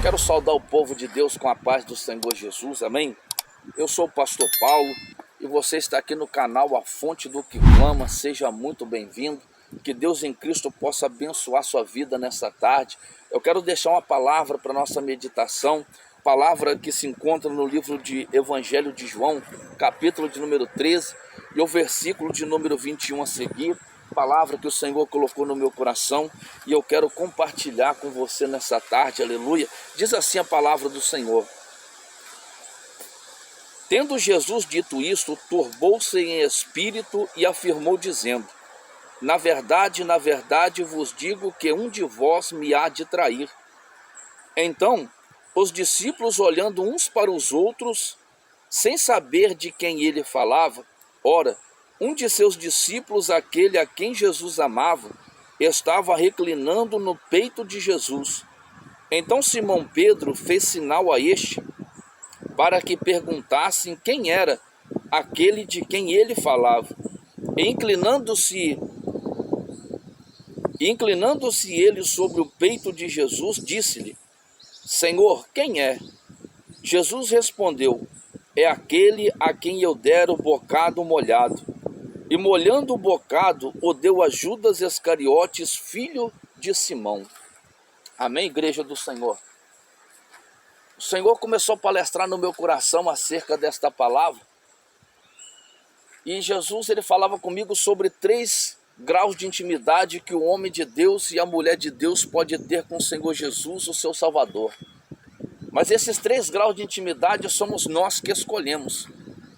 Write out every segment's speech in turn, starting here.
quero saudar o povo de Deus com a paz do Senhor Jesus, amém? Eu sou o pastor Paulo e você está aqui no canal A Fonte do que Clama. Seja muito bem-vindo, que Deus em Cristo possa abençoar sua vida nessa tarde. Eu quero deixar uma palavra para nossa meditação, palavra que se encontra no livro de Evangelho de João, capítulo de número 13 e o versículo de número 21 a seguir. Palavra que o Senhor colocou no meu coração e eu quero compartilhar com você nessa tarde, aleluia. Diz assim a palavra do Senhor: tendo Jesus dito isto, turbou-se em espírito e afirmou dizendo: na verdade vos digo que um de vós me há de trair. Então os discípulos, olhando uns para os outros, sem saber de quem ele falava, ora, um de seus discípulos, aquele a quem Jesus amava, estava reclinando no peito de Jesus. Então Simão Pedro fez sinal a este, para que perguntassem quem era aquele de quem ele falava. E inclinando-se ele sobre o peito de Jesus, disse-lhe: Senhor, quem é? Jesus respondeu: é aquele a quem eu der o bocado molhado. E molhando o bocado, o deu a Judas Iscariotes, filho de Simão. Amém, igreja do Senhor? O Senhor começou a palestrar no meu coração acerca desta palavra. E Jesus, ele falava comigo sobre 3 graus de intimidade que o homem de Deus e a mulher de Deus pode ter com o Senhor Jesus, o seu Salvador. Mas esses 3 graus de intimidade somos nós que escolhemos.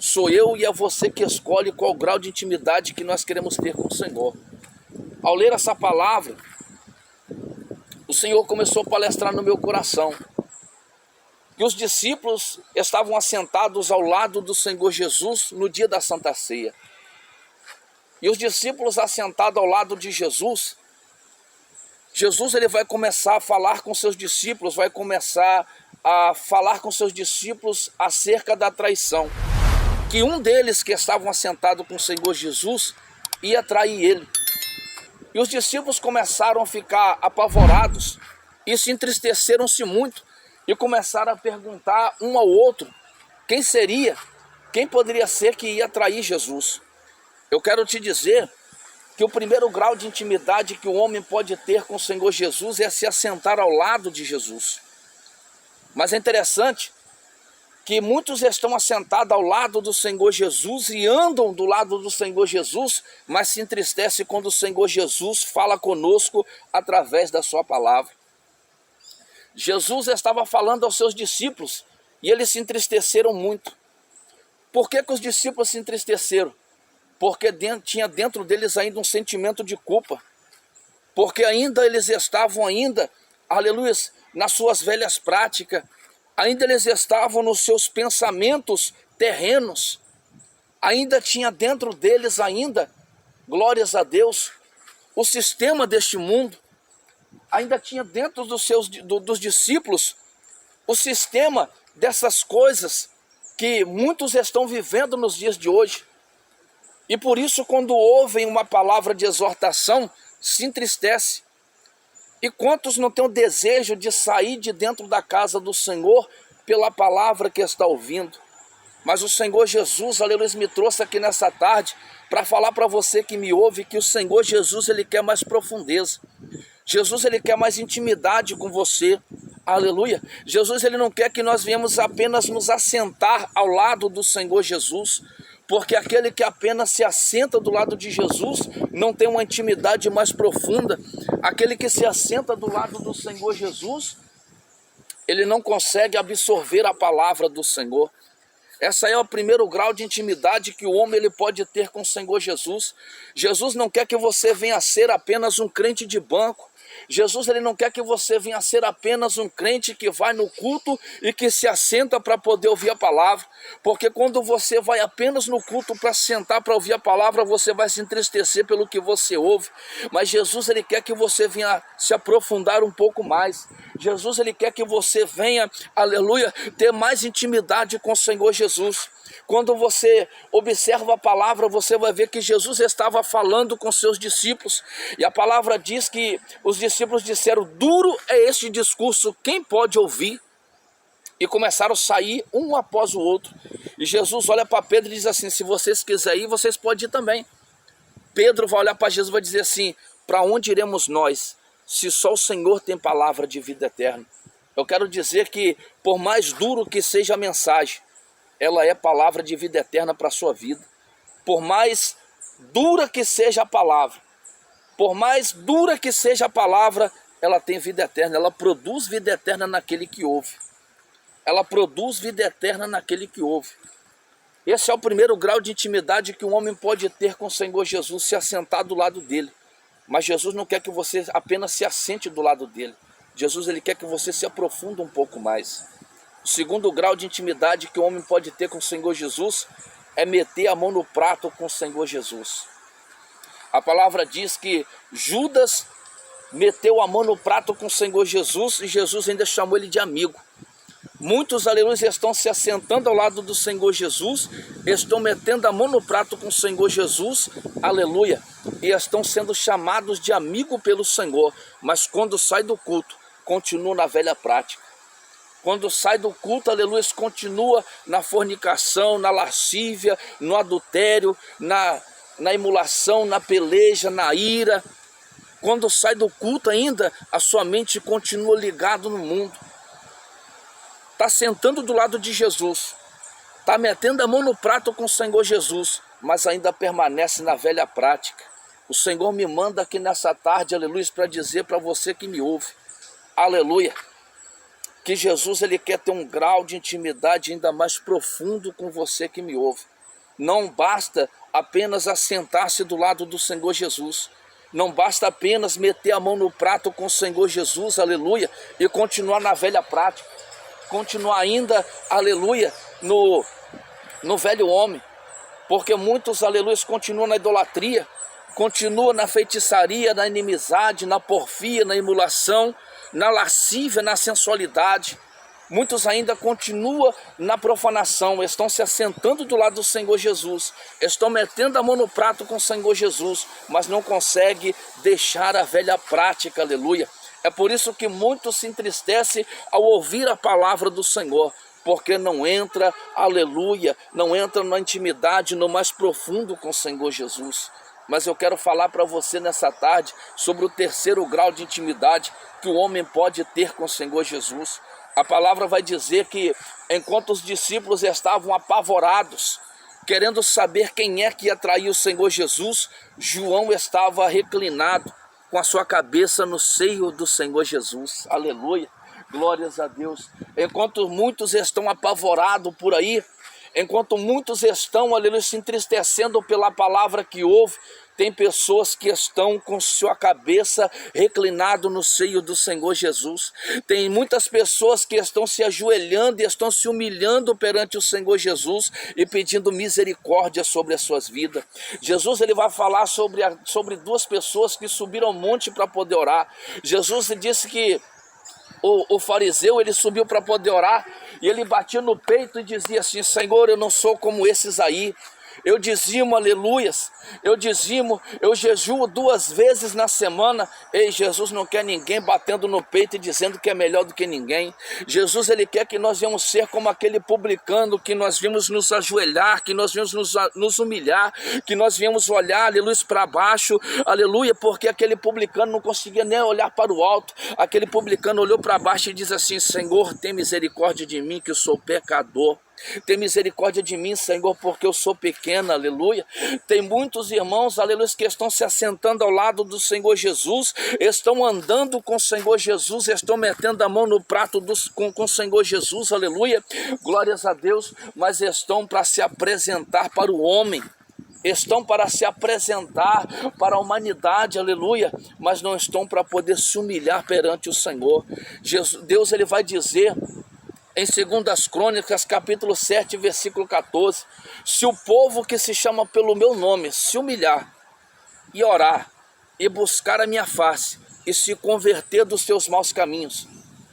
Sou eu e é você que escolhe qual grau de intimidade que nós queremos ter com o Senhor. Ao ler essa palavra, o Senhor começou a palestrar no meu coração que os discípulos estavam assentados ao lado do Senhor Jesus no dia da Santa Ceia. E os discípulos assentados ao lado de Jesus, ele vai começar a falar com seus discípulos, acerca da traição. Que um deles que estavam assentados com o Senhor Jesus ia trair ele. E os discípulos começaram a ficar apavorados e se entristeceram-se muito e começaram a perguntar um ao outro quem poderia ser que ia trair Jesus. Eu quero te dizer que o primeiro grau de intimidade que o homem pode ter com o Senhor Jesus é se assentar ao lado de Jesus. Mas é interessante que muitos estão assentados ao lado do Senhor Jesus e andam do lado do Senhor Jesus, mas se entristecem quando o Senhor Jesus fala conosco através da sua palavra. Jesus estava falando aos seus discípulos e eles se entristeceram muito. Por que os discípulos se entristeceram? Porque tinha dentro deles ainda um sentimento de culpa. Porque ainda eles estavam aleluia, nas suas velhas práticas. Ainda eles estavam nos seus pensamentos terrenos. Ainda tinha dentro deles glórias a Deus, o sistema deste mundo. Ainda tinha dentro dos discípulos o sistema dessas coisas que muitos estão vivendo nos dias de hoje. E por isso, quando ouvem uma palavra de exortação, se entristece. E quantos não têm o desejo de sair de dentro da casa do Senhor pela palavra que está ouvindo? Mas o Senhor Jesus, aleluia, me trouxe aqui nessa tarde para falar para você que me ouve que o Senhor Jesus, ele quer mais profundeza. Jesus, ele quer mais intimidade com você. Aleluia. Jesus, ele não quer que nós venhamos apenas nos assentar ao lado do Senhor Jesus, porque aquele que apenas se assenta do lado de Jesus não tem uma intimidade mais profunda. Aquele que se assenta do lado do Senhor Jesus, ele não consegue absorver a palavra do Senhor. Essa é o primeiro grau de intimidade que o homem ele pode ter com o Senhor Jesus. Jesus não quer que você venha a ser apenas um crente de banco. Jesus, ele não quer que você venha a ser apenas um crente que vai no culto e que se assenta para poder ouvir a palavra, porque quando você vai apenas no culto para sentar para ouvir a palavra, você vai se entristecer pelo que você ouve. Mas Jesus, ele quer que você venha se aprofundar um pouco mais. Jesus, ele quer que você venha, aleluia, ter mais intimidade com o Senhor Jesus. Quando você observa a palavra, você vai ver que Jesus estava falando com seus discípulos. E a palavra diz que os discípulos disseram: duro é este discurso, quem pode ouvir? E começaram a sair um após o outro. E Jesus olha para Pedro e diz assim: se vocês quiserem ir, vocês podem ir também. Pedro vai olhar para Jesus e vai dizer assim: para onde iremos nós, se só o Senhor tem palavra de vida eterna? Eu quero dizer que, por mais duro que seja a mensagem, ela é palavra de vida eterna para a sua vida. Por mais dura que seja a palavra, ela tem vida eterna, ela produz vida eterna naquele que ouve. Esse é o primeiro grau de intimidade que um homem pode ter com o Senhor Jesus, se assentar do lado dele. Mas Jesus não quer que você apenas se assente do lado dele. Jesus, ele quer que você se aprofunde um pouco mais. O segundo grau de intimidade que o homem pode ter com o Senhor Jesus é meter a mão no prato com o Senhor Jesus. A palavra diz que Judas meteu a mão no prato com o Senhor Jesus e Jesus ainda chamou ele de amigo. Muitos, aleluia, estão se assentando ao lado do Senhor Jesus, estão metendo a mão no prato com o Senhor Jesus, aleluia, e estão sendo chamados de amigo pelo Senhor, mas quando sai do culto, continua na velha prática. Quando sai do culto, aleluia, continua na fornicação, na lascívia, no adultério, na emulação, na peleja, na ira. Quando sai do culto ainda, a sua mente continua ligada no mundo. Está sentando do lado de Jesus, está metendo a mão no prato com o Senhor Jesus, mas ainda permanece na velha prática. O Senhor me manda aqui nessa tarde, aleluia, para dizer para você que me ouve, aleluia, que Jesus, ele quer ter um grau de intimidade ainda mais profundo com você que me ouve. Não basta apenas assentar-se do lado do Senhor Jesus, não basta apenas meter a mão no prato com o Senhor Jesus, aleluia, e continuar na velha prática, continuar ainda, aleluia, no velho homem, porque muitos, aleluia, continuam na idolatria, continuam na feitiçaria, na inimizade, na porfia, na emulação, na lascívia, na sensualidade. Muitos ainda continuam na profanação, estão se assentando do lado do Senhor Jesus, estão metendo a mão no prato com o Senhor Jesus, mas não conseguem deixar a velha prática, aleluia. É por isso que muitos se entristecem ao ouvir a palavra do Senhor, porque não entra, aleluia, não entra na intimidade, no mais profundo com o Senhor Jesus. Mas eu quero falar para você nessa tarde sobre o terceiro grau de intimidade que o homem pode ter com o Senhor Jesus. A palavra vai dizer que enquanto os discípulos estavam apavorados, querendo saber quem é que ia trair o Senhor Jesus, João estava reclinado com a sua cabeça no seio do Senhor Jesus. Aleluia, glórias a Deus. Enquanto muitos estão apavorados por aí, enquanto muitos estão, aleluia, se entristecendo pela palavra que ouve, tem pessoas que estão com sua cabeça reclinado no seio do Senhor Jesus. Tem muitas pessoas que estão se ajoelhando e estão se humilhando perante o Senhor Jesus e pedindo misericórdia sobre as suas vidas. Jesus, ele vai falar sobre duas pessoas que subiram ao monte para poder orar. Jesus disse que o fariseu, ele subiu para poder orar e ele batia no peito e dizia assim: Senhor, eu não sou como esses aí. Eu dizimo, aleluias, eu jejuo 2 vezes na semana. Ei, Jesus não quer ninguém batendo no peito e dizendo que é melhor do que ninguém. Jesus, ele quer que nós venhamos ser como aquele publicano, que nós viemos nos ajoelhar, que nós viemos nos humilhar, que nós viemos olhar, aleluia, para baixo, aleluia, porque aquele publicano não conseguia nem olhar para o alto. Aquele publicano olhou para baixo e diz assim: Senhor, tem misericórdia de mim, que eu sou pecador. Tem misericórdia de mim, Senhor, porque eu sou pequeno, aleluia. Tem muitos irmãos, aleluia, que estão se assentando ao lado do Senhor Jesus, estão andando com o Senhor Jesus, estão metendo a mão no prato com o Senhor Jesus, aleluia, glórias a Deus, mas estão para se apresentar para o homem, estão para se apresentar para a humanidade, aleluia, mas não estão para poder se humilhar perante o Senhor. Deus, ele vai dizer em 2 Crônicas, capítulo 7, versículo 14, se o povo que se chama pelo meu nome se humilhar e orar e buscar a minha face e se converter dos seus maus caminhos,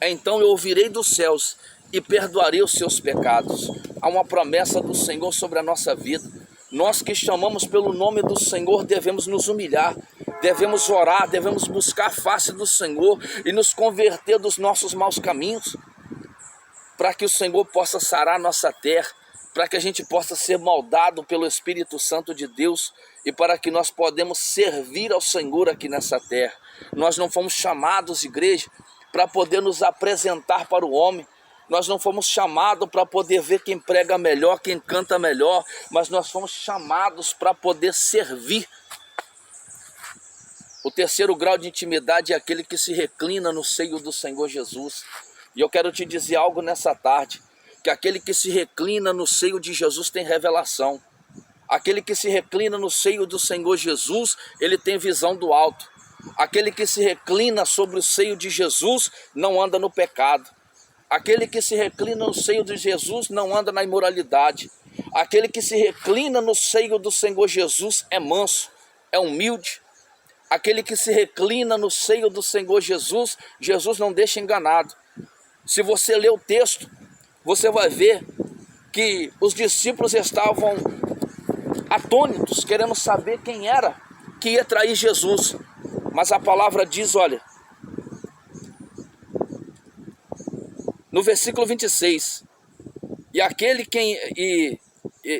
então eu ouvirei dos céus e perdoarei os seus pecados. Há uma promessa do Senhor sobre a nossa vida. Nós que chamamos pelo nome do Senhor devemos nos humilhar, devemos orar, devemos buscar a face do Senhor e nos converter dos nossos maus caminhos, para que o Senhor possa sarar nossa terra, para que a gente possa ser moldado pelo Espírito Santo de Deus e para que nós podemos servir ao Senhor aqui nessa terra. Nós não fomos chamados, igreja, para poder nos apresentar para o homem. Nós não fomos chamados para poder ver quem prega melhor, quem canta melhor, mas nós fomos chamados para poder servir. O terceiro grau de intimidade é aquele que se reclina no seio do Senhor Jesus. E eu quero te dizer algo nessa tarde, que aquele que se reclina no seio de Jesus tem revelação. Aquele que se reclina no seio do Senhor Jesus, ele tem visão do alto. Aquele que se reclina sobre o seio de Jesus não anda no pecado. Aquele que se reclina no seio de Jesus não anda na imoralidade. Aquele que se reclina no seio do Senhor Jesus é manso, é humilde. Aquele que se reclina no seio do Senhor Jesus, Jesus não deixa enganado. Se você ler o texto, você vai ver que os discípulos estavam atônitos, querendo saber quem era que ia trair Jesus. Mas a palavra diz, olha, no versículo 26,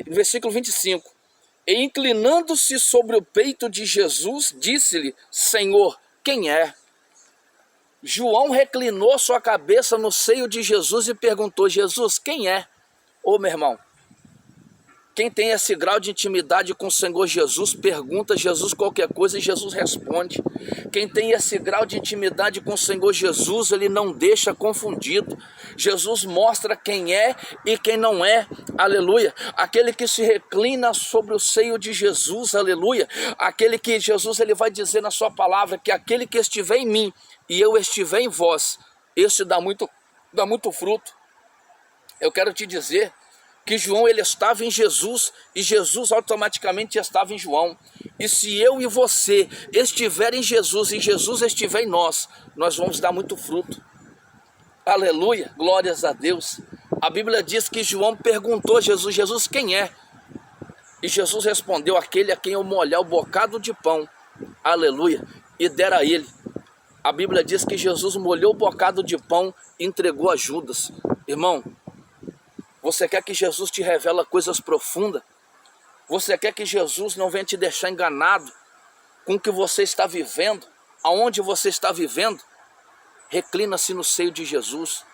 no versículo 25, e inclinando-se sobre o peito de Jesus, disse-lhe, Senhor, quem é? João reclinou sua cabeça no seio de Jesus e perguntou, Jesus, quem é? Ô meu irmão, quem tem esse grau de intimidade com o Senhor Jesus, pergunta a Jesus qualquer coisa e Jesus responde. Quem tem esse grau de intimidade com o Senhor Jesus, ele não deixa confundido. Jesus mostra quem é e quem não é, aleluia. Aquele que se reclina sobre o seio de Jesus, aleluia. Aquele que Jesus ele vai dizer na sua palavra que aquele que estiver em mim e eu estiver em vós, esse dá muito fruto. Eu quero te dizer que João ele estava em Jesus e Jesus automaticamente estava em João. E se eu e você estiver em Jesus e Jesus estiver em nós, nós vamos dar muito fruto. Aleluia, glórias a Deus. A Bíblia diz que João perguntou a Jesus, Jesus, quem é? E Jesus respondeu, aquele a quem eu molhar o bocado de pão, aleluia, e der a ele. A Bíblia diz que Jesus molhou o bocado de pão e entregou a Judas. Irmão, você quer que Jesus te revela coisas profundas? Você quer que Jesus não venha te deixar enganado com o que você está vivendo? Aonde você está vivendo? Reclina-se no seio de Jesus.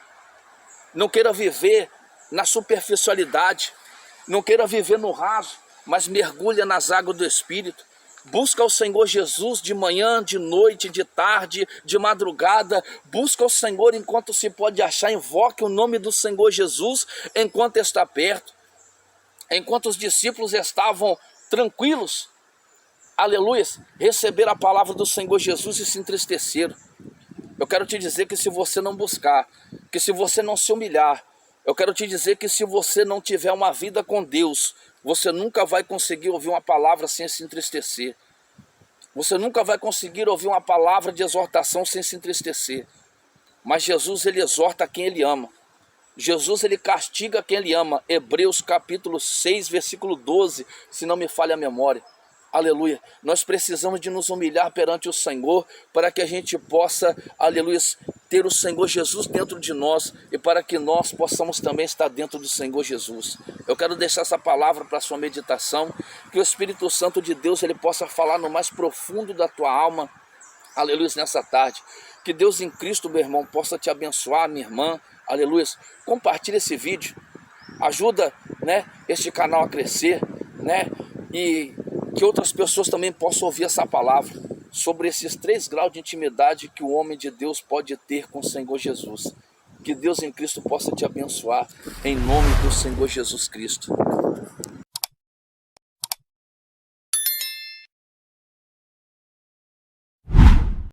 Não queira viver na superficialidade. Não queira viver no raso, mas mergulha nas águas do Espírito. Busca o Senhor Jesus de manhã, de noite, de tarde, de madrugada. Busca o Senhor enquanto se pode achar. Invoque o nome do Senhor Jesus enquanto está perto. Enquanto os discípulos estavam tranquilos, aleluia, receberam a palavra do Senhor Jesus e se entristeceram. Eu quero te dizer que se você não buscar, que se você não se humilhar, eu quero te dizer que se você não tiver uma vida com Deus, você nunca vai conseguir ouvir uma palavra sem se entristecer. Você nunca vai conseguir ouvir uma palavra de exortação sem se entristecer. Mas Jesus, ele exorta quem ele ama. Jesus, ele castiga quem ele ama. Hebreus capítulo 6, versículo 12, se não me falha a memória. Aleluia. Nós precisamos de nos humilhar perante o Senhor para que a gente possa, aleluia, ter o Senhor Jesus dentro de nós e para que nós possamos também estar dentro do Senhor Jesus. Eu quero deixar essa palavra para a sua meditação, que o Espírito Santo de Deus ele possa falar no mais profundo da tua alma, aleluia, nessa tarde. Que Deus em Cristo, meu irmão, possa te abençoar, minha irmã, aleluia. Compartilhe esse vídeo, ajuda, este canal a crescer, e que outras pessoas também possam ouvir essa palavra sobre esses 3 graus de intimidade que o homem de Deus pode ter com o Senhor Jesus. Que Deus em Cristo possa te abençoar, em nome do Senhor Jesus Cristo.